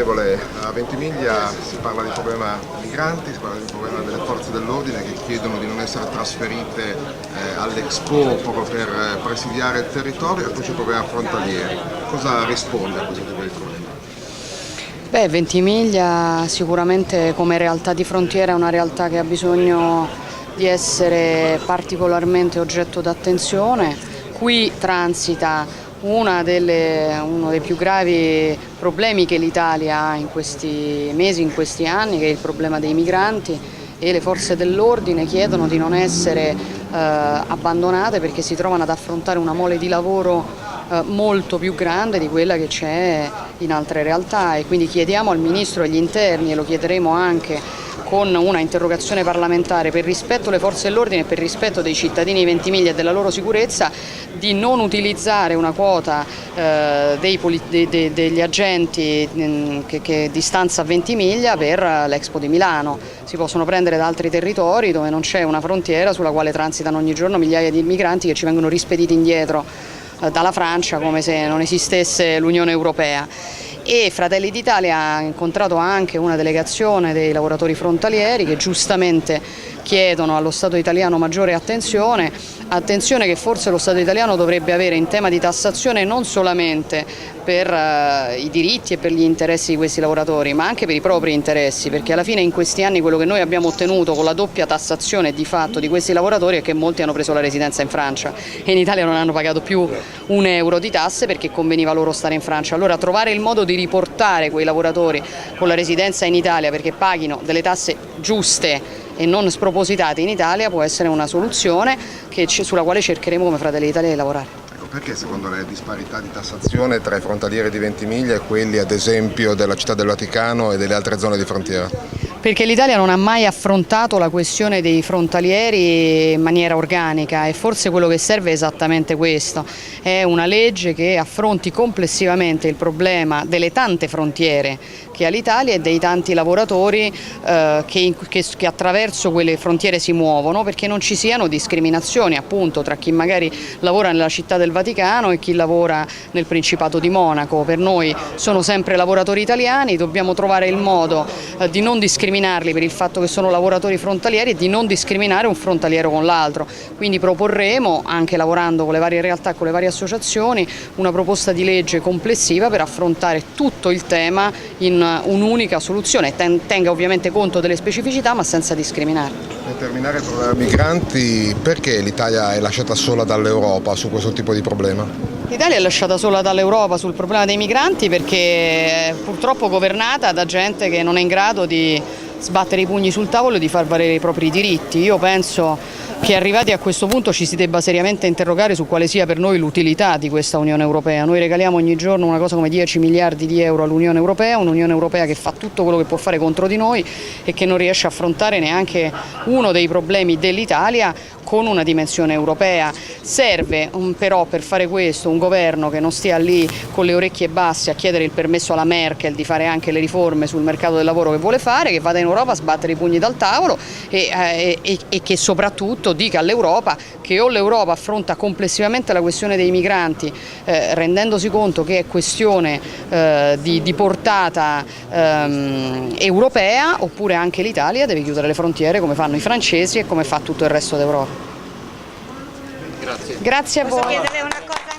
Onorevole, a Ventimiglia si parla di problema migranti, si parla di problema delle forze dell'ordine che chiedono di non essere trasferite all'Expo proprio per presidiare il territorio, e poi c'è il problema frontalieri. Cosa risponde a questo tipo di problema? Beh, Ventimiglia sicuramente come realtà di frontiera è una realtà che ha bisogno di essere particolarmente oggetto d'attenzione. Qui transita uno dei più gravi problemi che l'Italia ha in questi mesi, in questi anni, che è il problema dei migranti, e le forze dell'ordine chiedono di non essere abbandonate perché si trovano ad affrontare una mole di lavoro molto più grande di quella che c'è in altre realtà, e quindi chiediamo al Ministro degli Interni, e lo chiederemo anche con una interrogazione parlamentare, per rispetto delle forze dell'ordine e per rispetto dei cittadini di Ventimiglia e della loro sicurezza, di non utilizzare una quota degli agenti che di stanza a Ventimiglia per l'Expo di Milano. Si possono prendere da altri territori dove non c'è una frontiera sulla quale transitano ogni giorno migliaia di migranti che ci vengono rispediti indietro dalla Francia come se non esistesse l'Unione Europea. E Fratelli d'Italia ha incontrato anche una delegazione dei lavoratori frontalieri che giustamente chiedono allo Stato italiano maggiore attenzione che forse lo Stato italiano dovrebbe avere in tema di tassazione, non solamente per i diritti e per gli interessi di questi lavoratori, ma anche per i propri interessi, perché alla fine in questi anni quello che noi abbiamo ottenuto con la doppia tassazione di fatto di questi lavoratori è che molti hanno preso la residenza in Francia e in Italia non hanno pagato più un euro di tasse perché conveniva loro stare in Francia. Allora trovare il modo di riportare quei lavoratori con la residenza in Italia perché paghino delle tasse giuste e non spropositate in Italia può essere una soluzione sulla quale cercheremo come Fratelli d'Italia di lavorare. Ecco, perché secondo lei le disparità di tassazione tra i frontalieri di Ventimiglia e quelli ad esempio della Città del Vaticano e delle altre zone di frontiera? Perché l'Italia non ha mai affrontato la questione dei frontalieri in maniera organica, e forse quello che serve è esattamente questo, è una legge che affronti complessivamente il problema delle tante frontiere che ha l'Italia e dei tanti lavoratori che attraverso quelle frontiere si muovono, perché non ci siano discriminazioni appunto tra chi magari lavora nella Città del Vaticano e chi lavora nel Principato di Monaco. Per noi sono sempre lavoratori italiani, dobbiamo trovare il modo di non discriminarli per il fatto che sono lavoratori frontalieri e di non discriminare un frontaliero con l'altro. Quindi proporremo, anche lavorando con le varie realtà e con le varie associazioni, una proposta di legge complessiva per affrontare tutto il tema in un'unica soluzione, tenga ovviamente conto delle specificità ma senza discriminare. Per terminare il problema migranti, perché l'Italia è lasciata sola dall'Europa su questo tipo di problema? L'Italia è lasciata sola dall'Europa sul problema dei migranti perché è purtroppo governata da gente che non è in grado di sbattere i pugni sul tavolo e di far valere i propri diritti. Io penso che arrivati a questo punto ci si debba seriamente interrogare su quale sia per noi l'utilità di questa Unione Europea. Noi regaliamo ogni giorno una cosa come 10 miliardi di euro all'Unione Europea, un'Unione Europea che fa tutto quello che può fare contro di noi e che non riesce a affrontare neanche uno dei problemi dell'Italia con una dimensione europea. Serve però per fare questo un governo che non stia lì con le orecchie basse a chiedere il permesso alla Merkel di fare anche le riforme sul mercato del lavoro che vuole fare, che vada in Europa a sbattere i pugni dal tavolo e che soprattutto dica all'Europa che o l'Europa affronta complessivamente la questione dei migranti rendendosi conto che è questione di portata europea, oppure anche l'Italia deve chiudere le frontiere come fanno i francesi e come fa tutto il resto d'Europa. Grazie. Grazie a voi. Posso chiederle una cosa?